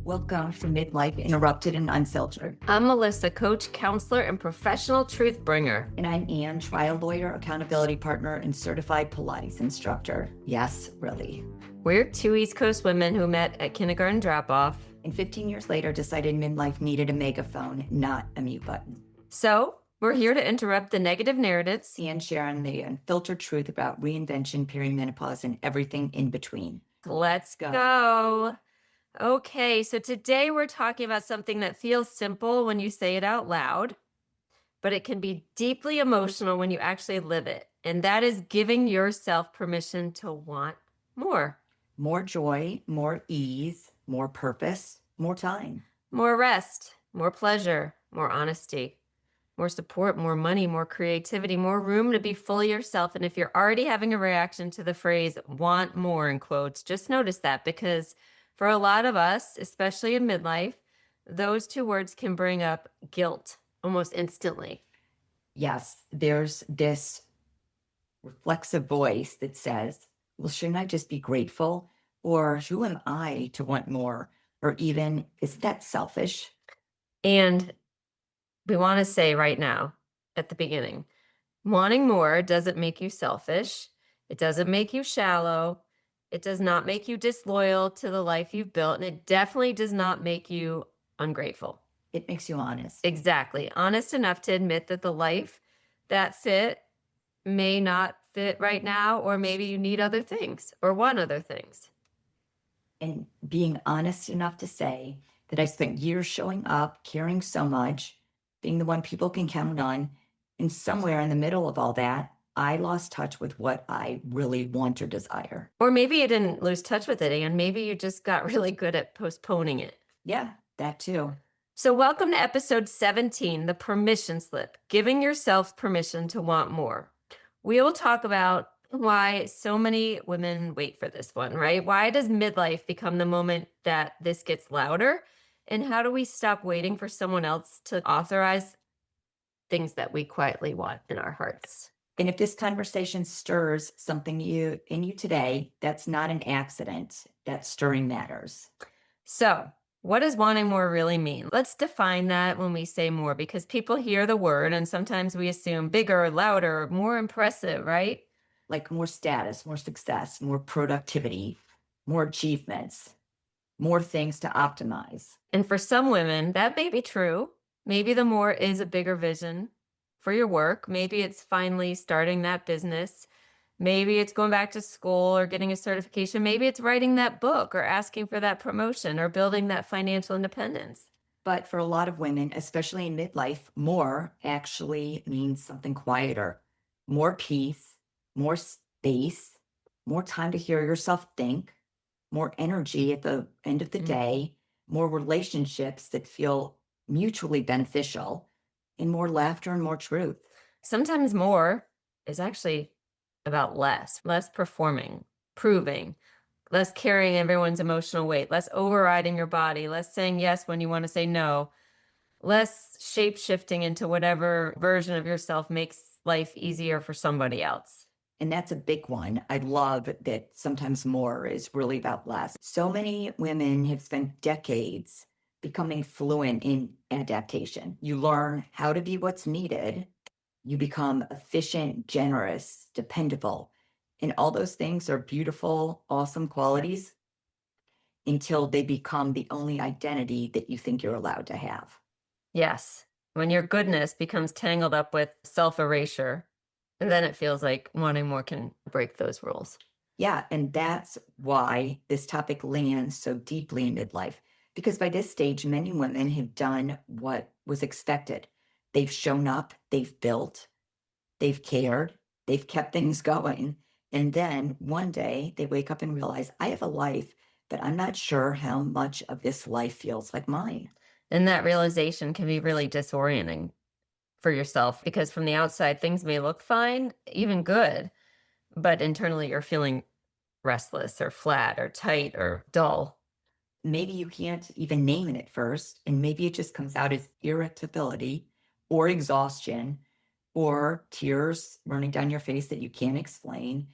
Welcome to Midlife Interrupted and Unfiltered. I'm Melissa, coach, counselor, and professional truth bringer. And I'm Ann, trial lawyer, accountability partner, and certified Pilates instructor. Yes, really. We're two East Coast women who met at kindergarten drop-off. And 15 years later, decided midlife needed a megaphone, not a mute button. So we're here to interrupt the negative narratives And sharing the unfiltered truth about reinvention, perimenopause, and everything in between. Let's go. Okay, so today we're talking about something that feels simple when you say it out loud, but it can be deeply emotional when you actually live it. And that is giving yourself permission to want more. More joy, more ease, more purpose, more time. More rest, more pleasure, more honesty, more support, more money, more creativity, more room to be fully yourself. And if you're already having a reaction to the phrase want more in quotes, just notice that, because for a lot of us, especially in midlife, those two words can bring up guilt almost instantly. Yes, there's this reflexive voice that says, well, shouldn't I just be grateful? Or who am I to want more? Or even, is that selfish? And we want to say right now at the beginning, wanting more doesn't make you selfish. It doesn't make you shallow. It does not make you disloyal to the life you've built. And it definitely does not make you ungrateful. It makes you honest. Exactly. Honest enough to admit that the life that fit may not fit right now, or maybe you need other things or want other things. And being honest enough to say that I spent years showing up, caring so much, being the one people can count on. And somewhere in the middle of all that, I lost touch with what I really want or desire. Or maybe you didn't lose touch with it, and maybe you just got really good at postponing it. Yeah, that too. So welcome to episode 17, the permission slip, giving yourself permission to want more. We will talk about why so many women wait for this one, right? Why does midlife become the moment that this gets louder? And how do we stop waiting for someone else to authorize things that we quietly want in our hearts? And if this conversation stirs something in you today, that's not an accident. That stirring matters. So, what does wanting more really mean? Let's define that when we say more, because people hear the word and sometimes we assume bigger, louder, more impressive, right? Like more status, more success, more productivity, more achievements, more things to optimize. And for some women, that may be true. Maybe the more is a bigger vision for your work. Maybe it's finally starting that business. Maybe it's going back to school or getting a certification. Maybe it's writing that book or asking for that promotion or building that financial independence. But for a lot of women, especially in midlife, more actually means something quieter, more peace, more space, more time to hear yourself think, more energy at the end of the day, more relationships that feel mutually beneficial, and more laughter and more truth. Sometimes more is actually about less performing, proving, less carrying everyone's emotional weight, less overriding your body, less saying yes when you want to say no, less shape shifting into whatever version of yourself makes life easier for somebody else. And that's a big one. I love that sometimes more is really about less. So many women have spent decades becoming fluent in adaptation. You learn how to be what's needed. You become efficient, generous, dependable. And all those things are beautiful, awesome qualities until they become the only identity that you think you're allowed to have. Yes. When your goodness becomes tangled up with self-erasure, and then it feels like wanting more can break those rules. Yeah, and that's why this topic lands so deeply in midlife. Because by this stage, many women have done what was expected. They've shown up, they've built, they've cared, they've kept things going. And then one day they wake up and realize, I have a life, but I'm not sure how much of this life feels like mine. And that realization can be really disorienting for yourself, because from the outside, things may look fine, even good, but internally you're feeling restless or flat or tight or dull. Maybe you can't even name it at first, and maybe it just comes out as irritability or exhaustion or tears running down your face that you can't explain,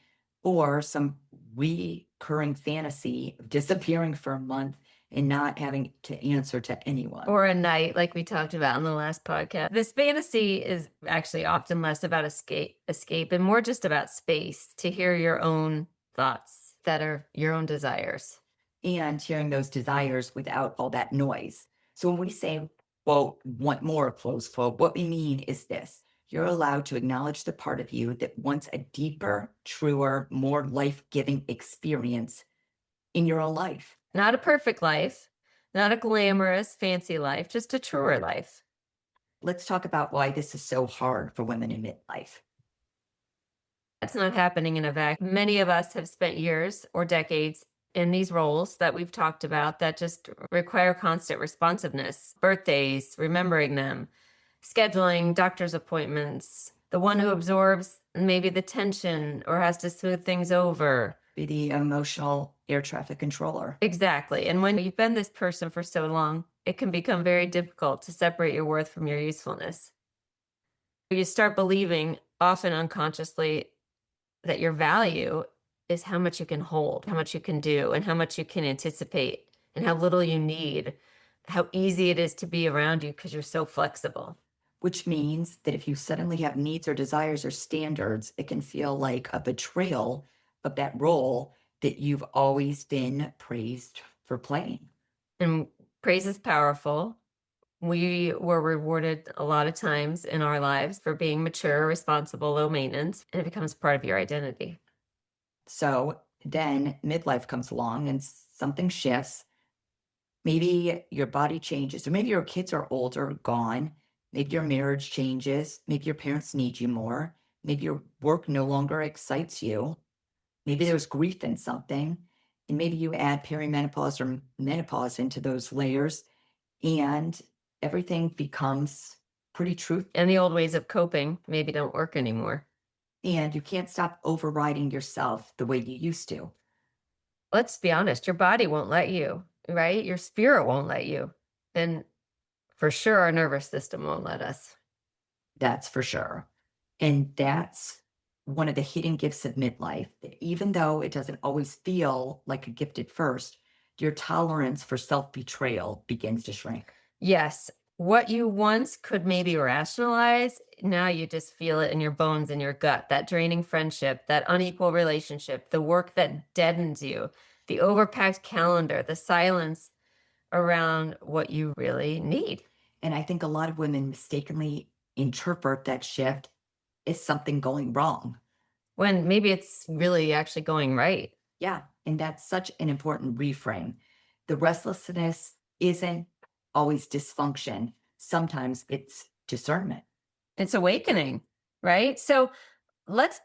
or some recurring fantasy of disappearing for a month and not having to answer to anyone. Or a night, like we talked about in the last podcast. This fantasy is actually often less about escape and more just about space to hear your own thoughts that are your own desires. And hearing those desires without all that noise. So when we say, quote, want more, close quote, what we mean is this: you're allowed to acknowledge the part of you that wants a deeper, truer, more life giving experience in your own life. Not a perfect life, not a glamorous, fancy life, just a truer life. Let's talk about why this is so hard for women in midlife. That's not happening in a vacuum. Many of us have spent years or decades in these roles that we've talked about that just require constant responsiveness, birthdays, remembering them, scheduling doctor's appointments, the one who absorbs maybe the tension or has to smooth things over. Be the emotional air traffic controller. Exactly. And when you've been this person for so long, it can become very difficult to separate your worth from your usefulness. You start believing, often unconsciously, that your value is how much you can hold, how much you can do, and how much you can anticipate, and how little you need, how easy it is to be around you because you're so flexible. Which means that if you suddenly have needs or desires or standards, it can feel like a betrayal of that role that you've always been praised for playing. And praise is powerful. We were rewarded a lot of times in our lives for being mature, responsible, low maintenance, and it becomes part of your identity. So then midlife comes along and something shifts. Maybe your body changes, or maybe your kids are older, gone. Maybe your marriage changes. Maybe your parents need you more. Maybe your work no longer excites you. Maybe there's grief in something. And maybe you add perimenopause or menopause into those layers, and everything becomes pretty truthful. And the old ways of coping maybe don't work anymore. And you can't stop overriding yourself the way you used to. Let's be honest, your body won't let you, right? Your spirit won't let you. And for sure, our nervous system won't let us. That's for sure. And that's one of the hidden gifts of midlife, that even though it doesn't always feel like a gift at first, your tolerance for self betrayal begins to shrink. Yes, what you once could maybe rationalize, now you just feel it in your bones, in your gut. That draining friendship, that unequal relationship, the work that deadens you, the overpacked calendar, the silence around what you really need. And I think a lot of women mistakenly interpret that shift as something going wrong. When maybe it's really actually going right. Yeah. And that's such an important reframe. The restlessness isn't always dysfunction, sometimes it's discernment. It's awakening, right? So let's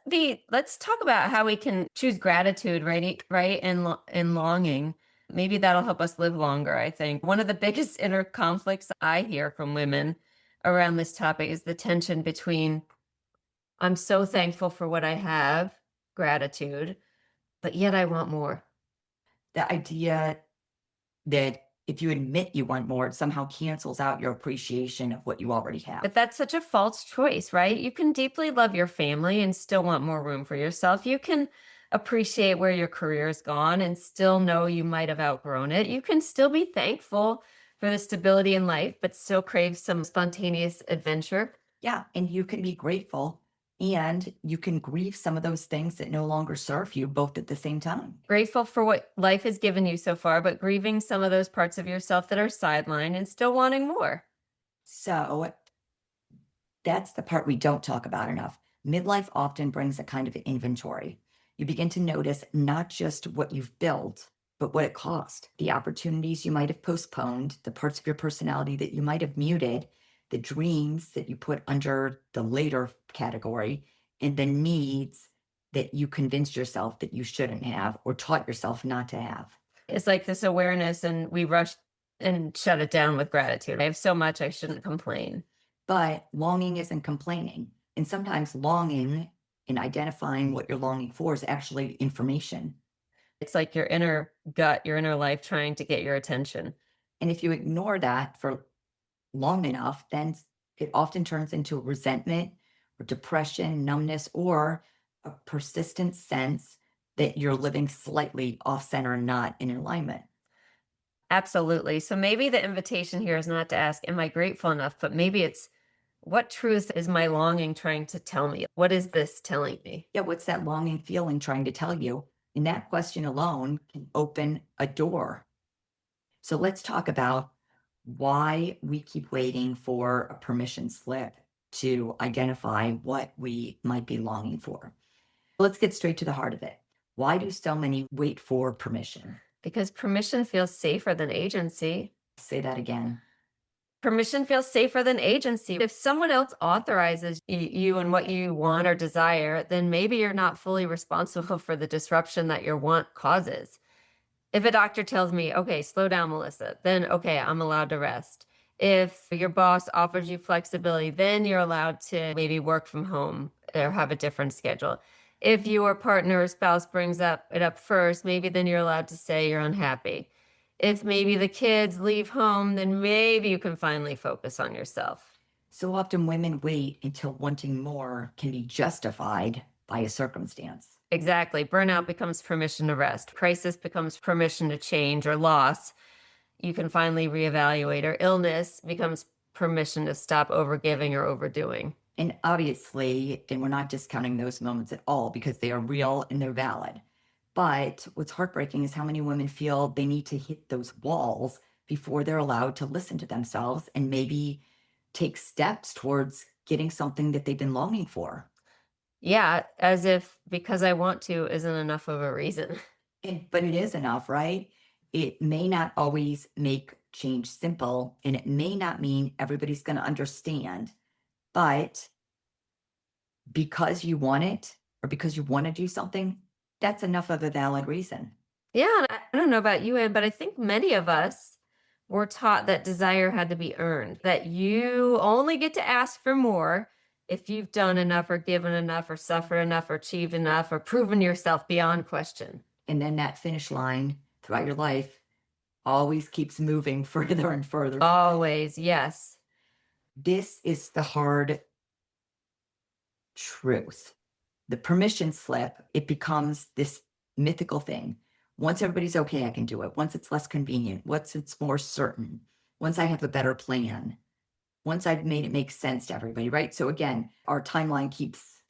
talk about how we can choose gratitude, right, and longing. Maybe that'll help us live longer. I think one of the biggest inner conflicts I hear from women around this topic is the tension between I'm so thankful for what I have, gratitude, but yet I want more. The idea that if you admit you want more, it somehow cancels out your appreciation of what you already have. But that's such a false choice, right? You can deeply love your family and still want more room for yourself. You can appreciate where your career has gone and still know you might have outgrown it. You can still be thankful for the stability in life, but still crave some spontaneous adventure. Yeah. And you can be grateful and you can grieve some of those things that no longer serve you both at the same time. Grateful for what life has given you so far, but grieving some of those parts of yourself that are sidelined and still wanting more. So that's the part we don't talk about enough. Midlife often brings a kind of inventory. You begin to notice not just what you've built, but what it cost, the opportunities you might have postponed, the parts of your personality that you might have muted, the dreams that you put under the later category, and the needs that you convinced yourself that you shouldn't have or taught yourself not to have. It's like this awareness, and we rush and shut it down with gratitude. I have so much, I shouldn't complain. But longing isn't complaining. And sometimes longing and identifying what you're longing for is actually information. It's like your inner gut, your inner life trying to get your attention. And if you ignore that for long enough, then it often turns into resentment or depression, numbness, or a persistent sense that you're living slightly off center and not in alignment. Absolutely. So maybe the invitation here is not to ask, am I grateful enough? But maybe it's, what truth is my longing trying to tell me? What is this telling me? Yeah, what's that longing feeling trying to tell you? And that question alone can open a door. So let's talk about why we keep waiting for a permission slip to identify what we might be longing for. Let's get straight to the heart of it. Why do so many wait for permission? Because permission feels safer than agency. Say that again. Permission feels safer than agency. If someone else authorizes you and what you want or desire, then maybe you're not fully responsible for the disruption that your want causes. If a doctor tells me, okay, slow down, Melissa, then okay, I'm allowed to rest. If your boss offers you flexibility, then you're allowed to maybe work from home or have a different schedule. If your partner or spouse brings it up first, maybe then you're allowed to say you're unhappy. If maybe the kids leave home, then maybe you can finally focus on yourself. So often women wait until wanting more can be justified by a circumstance. Exactly. Burnout becomes permission to rest. Crisis becomes permission to change or loss. You can finally reevaluate, or illness becomes permission to stop overgiving or overdoing. And obviously, and we're not discounting those moments at all because they are real and they're valid. But what's heartbreaking is how many women feel they need to hit those walls before they're allowed to listen to themselves and maybe take steps towards getting something that they've been longing for. Yeah, as if because I want to isn't enough of a reason. But it is enough, right? It may not always make change simple, and it may not mean everybody's going to understand. But because you want it or because you want to do something, that's enough of a valid reason. Yeah, and I don't know about you, Ed, but I think many of us were taught that desire had to be earned, that you only get to ask for more if you've done enough or given enough or suffered enough or achieved enough or proven yourself beyond question. And then that finish line throughout your life always keeps moving further and further. Always, yes. This is the hard truth. The permission slip, it becomes this mythical thing. Once everybody's okay, I can do it. Once it's less convenient, once it's more certain, once I have a better plan, once I've made it make sense to everybody, right? So again, our timeline keeps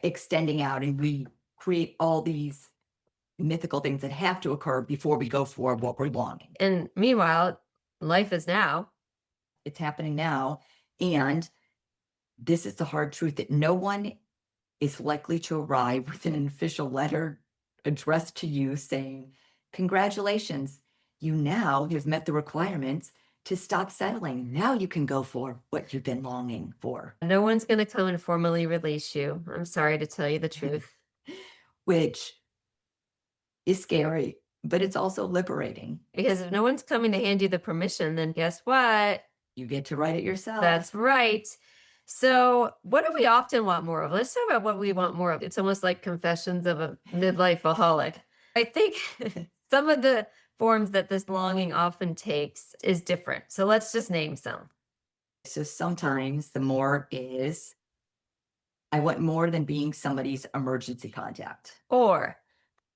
extending out and we create all these mythical things that have to occur before we go for what we're longing. And meanwhile, life is now. It's happening now. And this is the hard truth that no one is likely to arrive with an official letter addressed to you saying, congratulations, you now have met the requirements to stop settling. Now you can go for what you've been longing for. No one's going to come and formally release you. I'm sorry to tell you the truth. Which is scary, but it's also liberating. Because if no one's coming to hand you the permission, then guess what? You get to write it yourself. That's right. So, what do we often want more of? Let's talk about what we want more of. It's almost like confessions of a midlife aholic. I think some of the forms that this longing often takes is different. So, let's just name some. So sometimes the more is, I want more than being somebody's emergency contact. Or,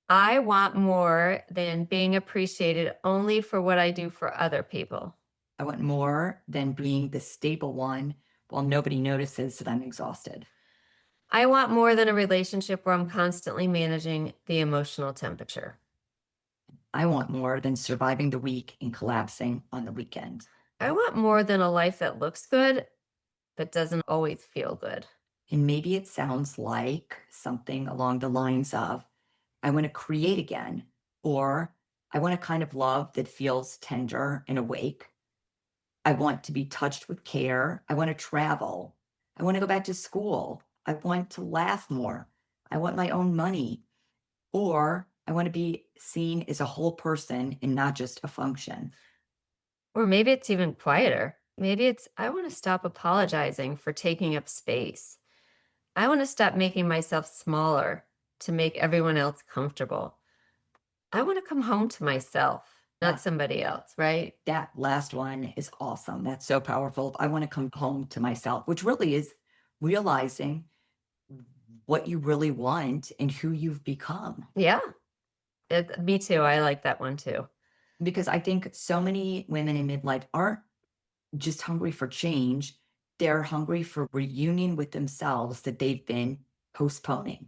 I want more than being appreciated only for what I do for other people. I want more than being the stable one while nobody notices that I'm exhausted. I want more than a relationship where I'm constantly managing the emotional temperature. I want more than surviving the week and collapsing on the weekend. I want more than a life that looks good, but doesn't always feel good. And maybe it sounds like something along the lines of, I want to create again, or I want a kind of love that feels tender and awake. I want to be touched with care. I want to travel. I want to go back to school. I want to laugh more. I want my own money. Or I want to be seen as a whole person and not just a function. Or maybe it's even quieter. Maybe it's, I want to stop apologizing for taking up space. I want to stop making myself smaller to make everyone else comfortable. I want to come home to myself, not somebody else, right? That last one is awesome. That's so powerful. I want to come home to myself, which really is realizing what you really want and who you've become. Yeah. Me too. I like that one too. Because I think so many women in midlife aren't just hungry for change, they're hungry for reunion with themselves that they've been postponing.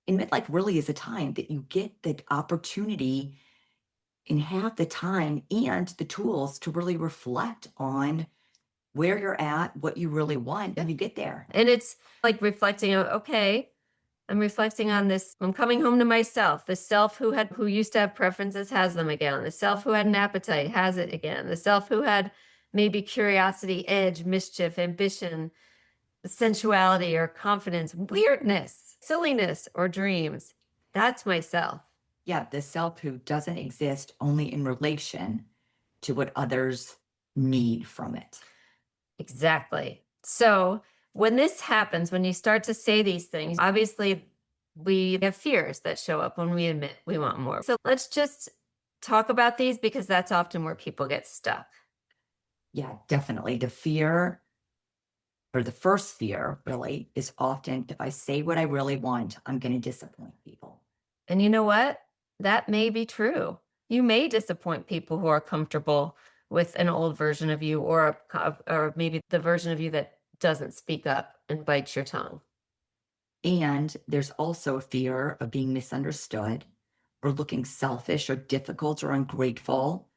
And midlife really is a time that you get the opportunity and have the time and the tools to really reflect on where you're at, what you really want, and you get there. And it's like reflecting on, okay, I'm reflecting on this. I'm coming home to myself. The self who used to have preferences has them again. The self who had an appetite has it again. The self who had maybe curiosity, edge, mischief, ambition, sensuality or confidence, weirdness, silliness, or dreams. That's myself. Yeah, the self who doesn't exist only in relation to what others need from it. Exactly. So when this happens, when you start to say these things, obviously we have fears that show up when we admit we want more. So let's just talk about these because that's often where people get stuck. Yeah, definitely. The fear, or the first fear, really, is often if I say what I really want, I'm going to disappoint people. And you know what? That may be true. You may disappoint people who are comfortable with an old version of you or maybe the version of you that doesn't speak up and bites your tongue. And there's also a fear of being misunderstood or looking selfish or difficult or ungrateful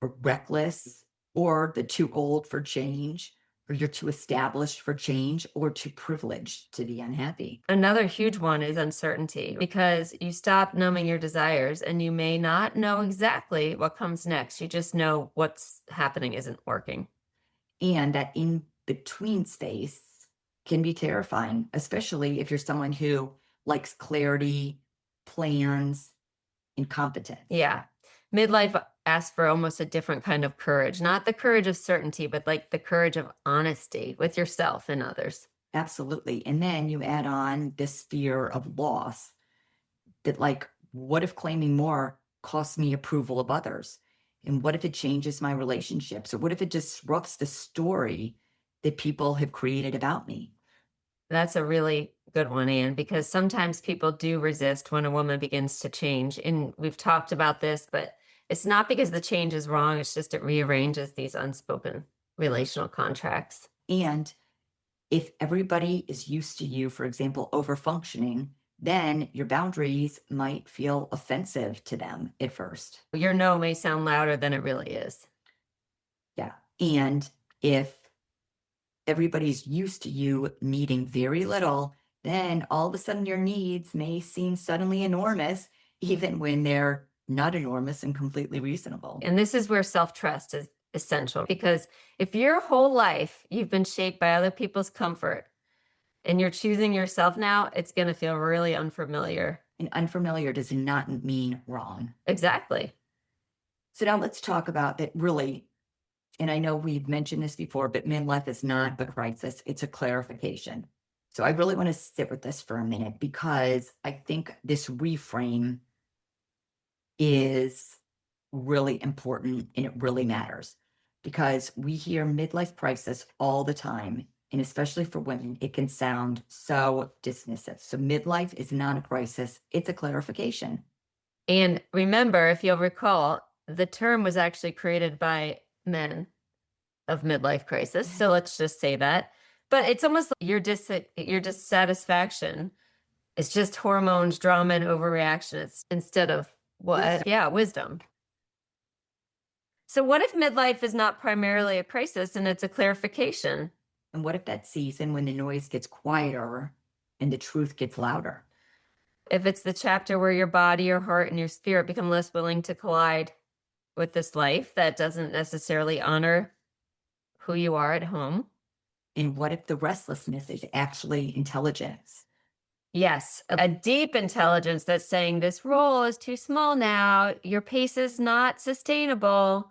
or reckless or the too old for change or you're too established for change or too privileged to be unhappy. Another huge one is uncertainty because you stop numbing your desires and you may not know exactly what comes next. You just know what's happening isn't working. And that in between space can be terrifying, especially if you're someone who likes clarity, plans, and competence. Yeah. Midlife asks for almost a different kind of courage, not the courage of certainty, but like the courage of honesty with yourself and others. Absolutely. And then you add on this fear of loss that, like, what if claiming more costs me approval of others? And what if it changes my relationships? Or what if it disrupts the story that people have created about me? That's a really good one, Anne, because sometimes people do resist when a woman begins to change. And we've talked about this, but it's not because the change is wrong. It's just it rearranges these unspoken relational contracts. And if everybody is used to you, for example, over functioning, then your boundaries might feel offensive to them at first. Your no may sound louder than it really is. Yeah. And if everybody's used to you needing very little, then all of a sudden your needs may seem suddenly enormous, even when they're not enormous and completely reasonable. And this is where self trust is essential because if your whole life you've been shaped by other people's comfort and you're choosing yourself now, it's going to feel really unfamiliar. And unfamiliar does not mean wrong. Exactly. So now let's talk about that really. And I know we've mentioned this before, but midlife is not a crisis, it's a clarification. So I really want to sit with this for a minute because I think this reframe is really important and it really matters because we hear midlife crisis all the time. And especially for women, it can sound so dismissive. So midlife is not a crisis, it's a clarification. And remember, if you'll recall, the term was actually created by men of midlife crisis. So let's just say that. But it's almost like your dissatisfaction. It's just hormones, drama, and overreaction. It's instead of what? Wisdom. Yeah, wisdom. So what if midlife is not primarily a crisis and it's a clarification? And what if that season when the noise gets quieter and the truth gets louder? If it's the chapter where your body, your heart, and your spirit become less willing to collide with this life that doesn't necessarily honor who you are at home. And what if the restlessness is actually intelligence? Yes, a deep intelligence that's saying this role is too small now, your pace is not sustainable,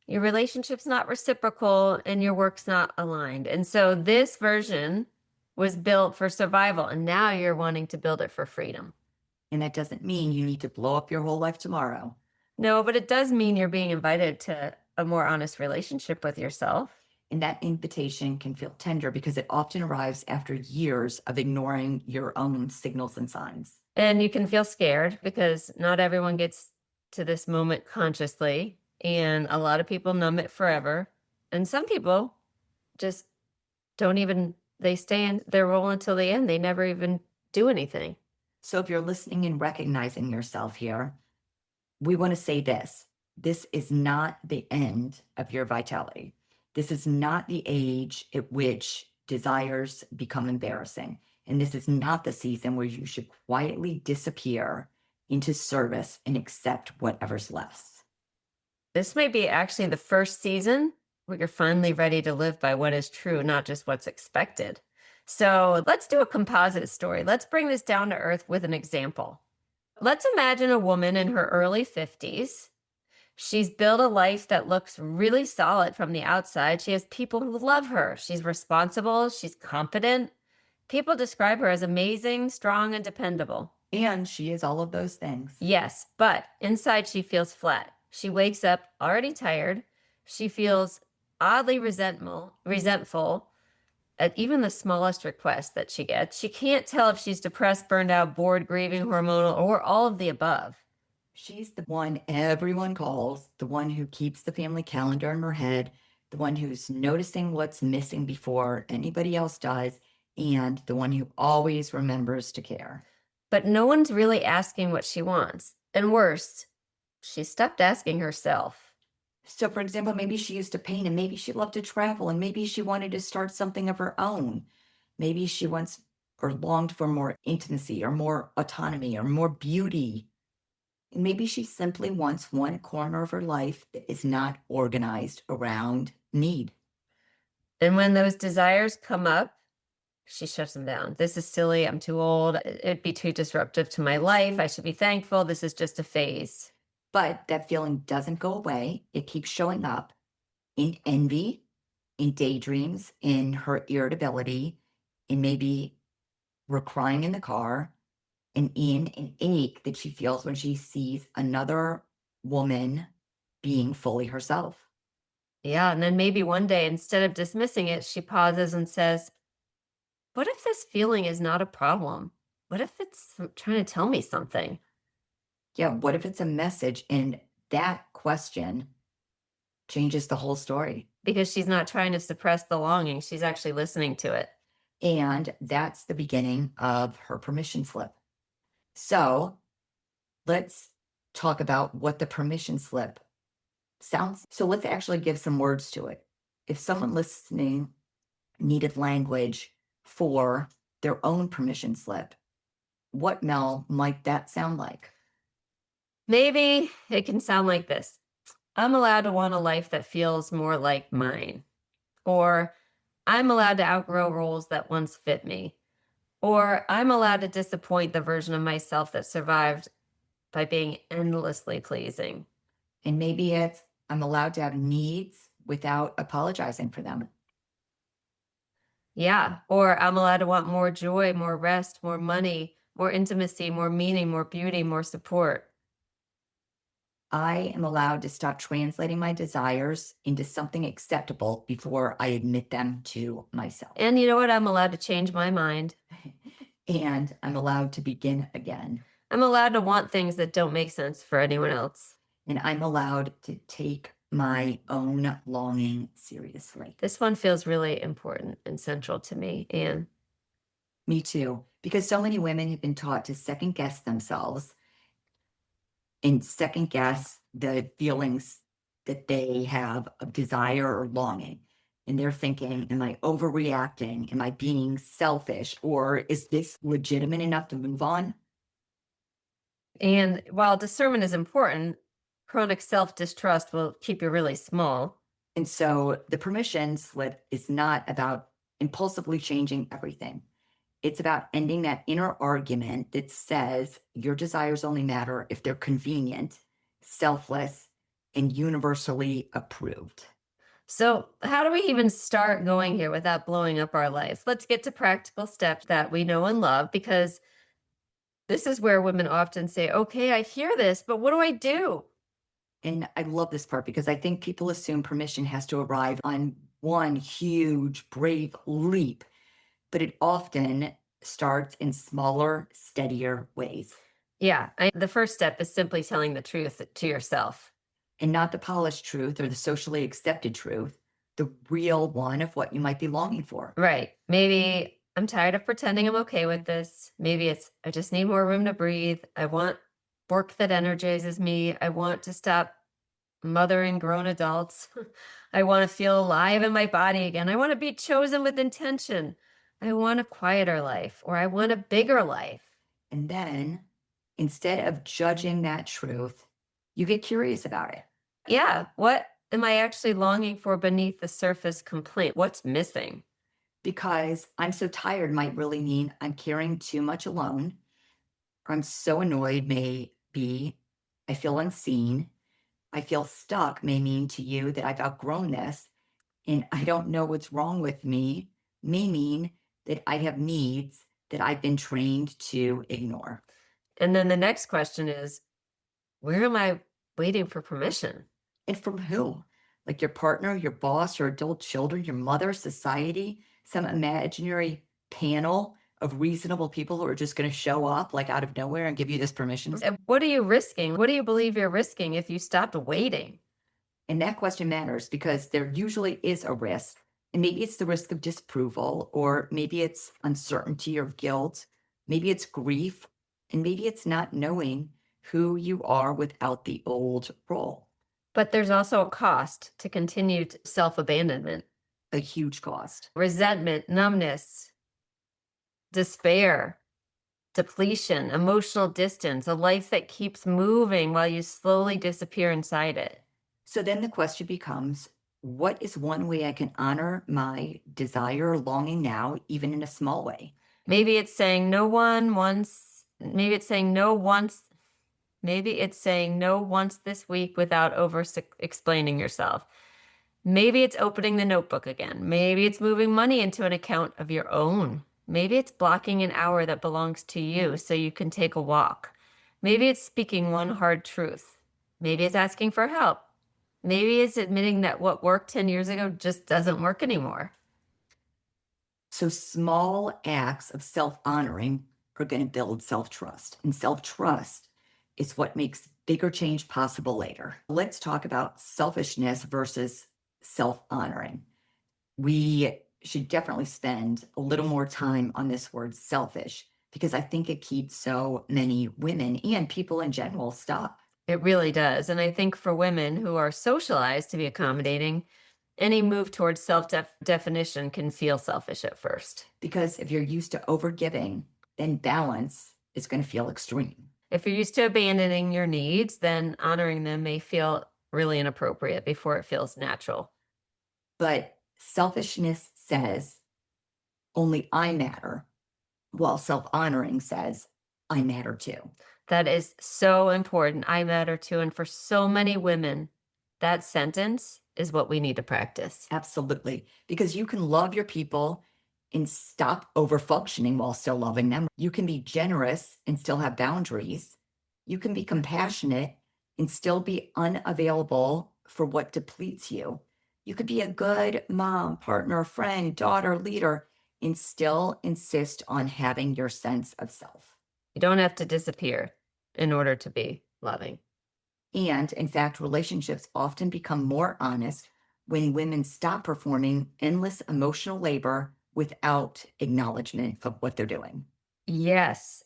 your relationship's not reciprocal, and your work's not aligned. And so this version was built for survival, and now you're wanting to build it for freedom. And that doesn't mean you need to blow up your whole life tomorrow. No, but it does mean you're being invited to a more honest relationship with yourself. And that invitation can feel tender because it often arrives after years of ignoring your own signals and signs. And you can feel scared because not everyone gets to this moment consciously, and a lot of people numb it forever. And some people just don't even, they stay in their role until the end. They never even do anything. So if you're listening and recognizing yourself here, we want to say this. This is not the end of your vitality. This is not the age at which desires become embarrassing. And this is not the season where you should quietly disappear into service and accept whatever's left. This may be actually the first season where you're finally ready to live by what is true, not just what's expected. So let's do a composite story. Let's bring this down to earth with an example. Let's imagine a woman in her early 50s. She's built a life that looks really solid from the outside. She has people who love her. She's responsible. She's competent. People describe her as amazing, strong, and dependable. And she is all of those things. Yes, but inside she feels flat. She wakes up already tired. She feels oddly resentful at even the smallest request that she gets. She can't tell if she's depressed, burned out, bored, grieving, hormonal, or all of the above. She's the one everyone calls, the one who keeps the family calendar in her head, the one who's noticing what's missing before anybody else does, and the one who always remembers to care. But no one's really asking what she wants. And worse, she stopped asking herself. So, for example, maybe she used to paint and maybe she loved to travel and maybe she wanted to start something of her own. Maybe she wants or longed for more intimacy or more autonomy or more beauty. And maybe she simply wants one corner of her life that is not organized around need. And when those desires come up, she shuts them down. This is silly. I'm too old. It'd be too disruptive to my life. I should be thankful. This is just a phase. But that feeling doesn't go away. It keeps showing up in envy, in daydreams, in her irritability, in maybe we're crying in the car, and in an ache that she feels when she sees another woman being fully herself. Yeah. And then maybe one day, instead of dismissing it, she pauses and says, what if this feeling is not a problem? What if it's trying to tell me something? Yeah, what if it's a message? And that question changes the whole story. Because she's not trying to suppress the longing. She's actually listening to it. And that's the beginning of her permission slip. So let's talk about what the permission slip sounds. So let's actually give some words to it. If someone listening needed language for their own permission slip, what, Mel, might that sound like? Maybe it can sound like this. I'm allowed to want a life that feels more like mine. Or I'm allowed to outgrow roles that once fit me. Or I'm allowed to disappoint the version of myself that survived by being endlessly pleasing. And maybe it's I'm allowed to have needs without apologizing for them. Yeah. Or I'm allowed to want more joy, more rest, more money, more intimacy, more meaning, more beauty, more support. I am allowed to stop translating my desires into something acceptable before I admit them to myself. And you know what? I'm allowed to change my mind. And I'm allowed to begin again. I'm allowed to want things that don't make sense for anyone else. And I'm allowed to take my own longing seriously. This one feels really important and central to me, Anne. Me too. Because so many women have been taught to second guess themselves and second guess the feelings that they have of desire or longing. And they're thinking, am I overreacting? Am I being selfish? Or is this legitimate enough to move on? And while discernment is important, chronic self-distrust will keep you really small. And so the permission slip is not about impulsively changing everything. It's about ending that inner argument that says your desires only matter if they're convenient, selfless, and universally approved. So how do we even start going here without blowing up our life? Let's get to practical steps that we know and love, because this is where women often say, okay, I hear this, but what do I do? And I love this part because I think people assume permission has to arrive on one huge, brave leap, but it often starts in smaller, steadier ways. Yeah. The first step is simply telling the truth to yourself. And not the polished truth or the socially accepted truth, the real one of what you might be longing for. Right. Maybe I'm tired of pretending I'm okay with this. Maybe it's I just need more room to breathe. I want work that energizes me. I want to stop mothering grown adults. I want to feel alive in my body again. I want to be chosen with intention. I want a quieter life or I want a bigger life. And then instead of judging that truth, you get curious about it Yeah. What am I actually longing for beneath the surface complaint? What's missing? because I'm so tired might really mean I'm carrying too much alone, or I'm so annoyed may be I feel unseen. I feel stuck may mean to you that I've outgrown this and I don't know what's wrong with me, may mean that I have needs that I've been trained to ignore. And then the next question is, where am I waiting for permission? And from whom? Like your partner, your boss, your adult children, your mother, society, some imaginary panel of reasonable people who are just going to show up like out of nowhere and give you this permission. And what are you risking? What do you believe you're risking if you stopped waiting? And that question matters because there usually is a risk. And maybe it's the risk of disapproval, or maybe it's uncertainty or guilt. Maybe it's grief, and maybe it's not knowing who you are without the old role. But there's also a cost to continued self abandonment, A huge cost. resentment, numbness, despair, depletion, emotional distance, a life that keeps moving while you slowly disappear inside it. So then the question becomes, what is one way I can honor my desire or longing now, even in a small way? Maybe it's saying no one once, maybe it's saying no once, maybe it's saying no once this week without over explaining yourself. Maybe it's opening the notebook again. Maybe it's moving money into an account of your own. Maybe it's blocking an hour that belongs to you so you can take a walk. Maybe it's speaking one hard truth. Maybe it's asking for help. Maybe it's admitting that what worked 10 years ago just doesn't work anymore. So small acts of self honoring are going to build self trust. And self trust is what makes bigger change possible later. Let's talk about selfishness versus self honoring. We should definitely spend a little more time on this word selfish because I think it keeps so many women and people in general stuck. It really does. And I think for women who are socialized to be accommodating, any move towards self definition can feel selfish at first. Because if you're used to overgiving, then balance is going to feel extreme. If you're used to abandoning your needs, then honoring them may feel really inappropriate before it feels natural. But selfishness says only I matter, while self honoring says I matter too. That is so important. I matter too. And for so many women, that sentence is what we need to practice. Absolutely. Because you can love your people and stop over functioning while still loving them. You can be generous and still have boundaries. You can be compassionate and still be unavailable for what depletes you. You could be a good mom, partner, friend, daughter, leader, and still insist on having your sense of self. You don't have to disappear in order to be loving. And in fact, relationships often become more honest when women stop performing endless emotional labor without acknowledgement of what they're doing. Yes.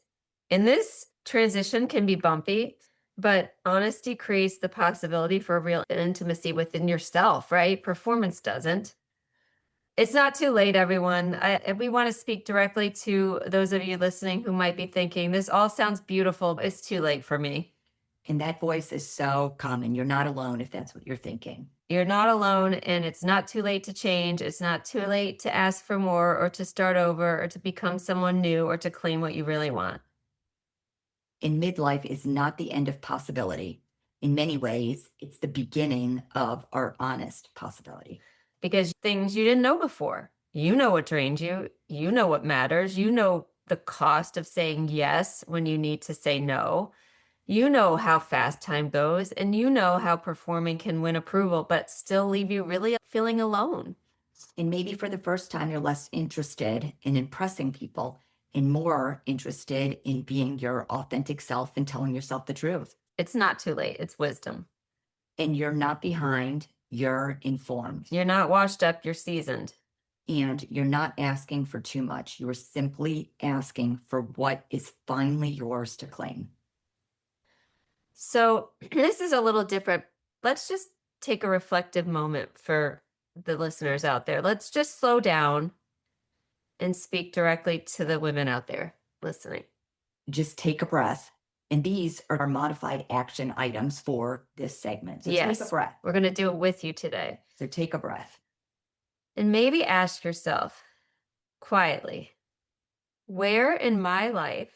And this transition can be bumpy, but honesty creates the possibility for real intimacy within yourself, right? Performance doesn't. It's not too late, everyone. We want to speak directly to those of you listening who might be thinking, this all sounds beautiful, but it's too late for me. And that voice is so common. You're not alone if that's what you're thinking. You're not alone, and it's not too late to change. It's not too late to ask for more or to start over or to become someone new or to claim what you really want. And midlife is not the end of possibility. In many ways, it's the beginning of our honest possibility. Because things you didn't know before. You know what drains you. You know what matters. You know the cost of saying yes when you need to say no. You know how fast time goes, and you know how performing can win approval, but still leave you really feeling alone. And maybe for the first time, you're less interested in impressing people and more interested in being your authentic self and telling yourself the truth. It's not too late. It's wisdom. And you're not behind, you're informed. You're not washed up, you're seasoned. And you're not asking for too much. You're simply asking for what is finally yours to claim. So this is a little different. Let's just take a reflective moment for the listeners out there. Let's just slow down and speak directly to the women out there listening. Just take a breath. And these are our modified action items for this segment. So Yes. take a breath. We're going to do it with you today. So take a breath. And maybe ask yourself quietly, where in my life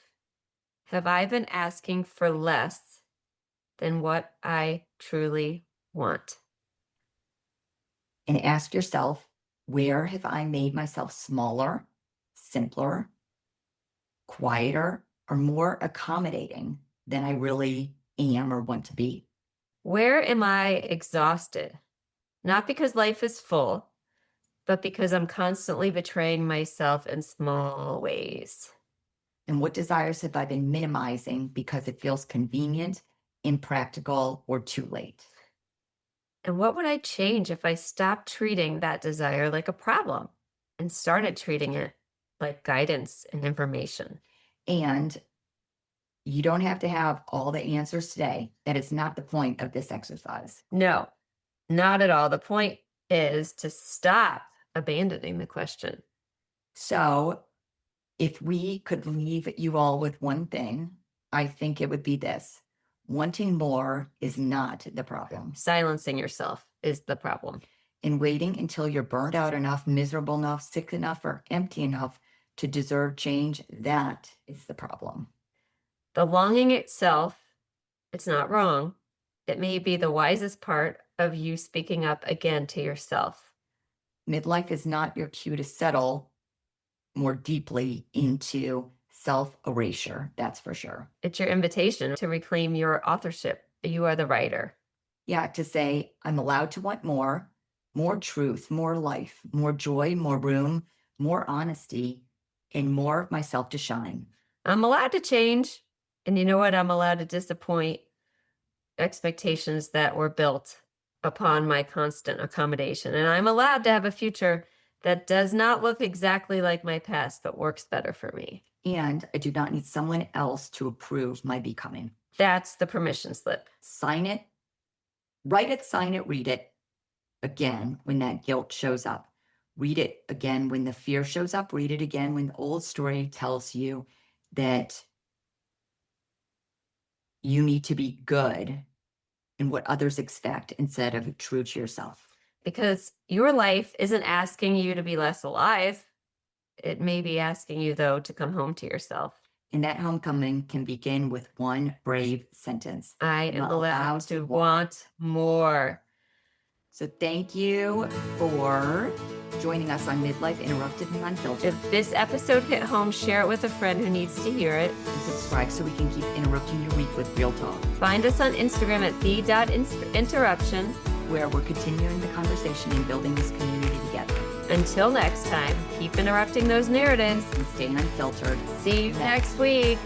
have I been asking for less than what I truly want? And ask yourself, where have I made myself smaller, simpler, quieter, or more accommodating than I really am or want to be? Where am I exhausted? Not because life is full, but because I'm constantly betraying myself in small ways. And what desires have I been minimizing because it feels convenient, impractical, or too late? And what would I change if I stopped treating that desire like a problem and started treating it like guidance and information? And you don't have to have all the answers today. That is not the point of this exercise. No, not at all. The point is to stop abandoning the question. So if we could leave you all with one thing, I think it would be this. Wanting more is not the problem. Silencing yourself is the problem. And waiting until you're burned out enough, miserable enough, sick enough, or empty enough to deserve change, that is the problem. The longing itself, it's not wrong. It may be the wisest part of you speaking up again to yourself. Midlife is not your cue to settle more deeply into self-erasure, that's for sure. It's your invitation to reclaim your authorship. You are the writer. Yeah, to say, I'm allowed to want more truth, more life, more joy, more room, more honesty, and more of myself to shine. I'm allowed to change. And you know what? I'm allowed to disappoint expectations that were built upon my constant accommodation. And I'm allowed to have a future that does not look exactly like my past, but works better for me. And I do not need someone else to approve my becoming. That's the permission slip. Sign it, write it, sign it, read it again when that guilt shows up. Read it again when the fear shows up. Read it again when the old story tells you that you need to be good in what others expect instead of true to yourself. Because your life isn't asking you to be less alive. It may be asking you, though, to come home to yourself. And that homecoming can begin with one brave sentence. I am allowed to want more. So thank you for joining us on Midlife Interrupted and Unfiltered. If this episode hit home, share it with a friend who needs to hear it. And subscribe so we can keep interrupting your week with real talk, Find us on Instagram at the.interruption. where we're continuing the conversation and building this community together. Until next time, keep interrupting those narratives. And stay unfiltered. See you next week.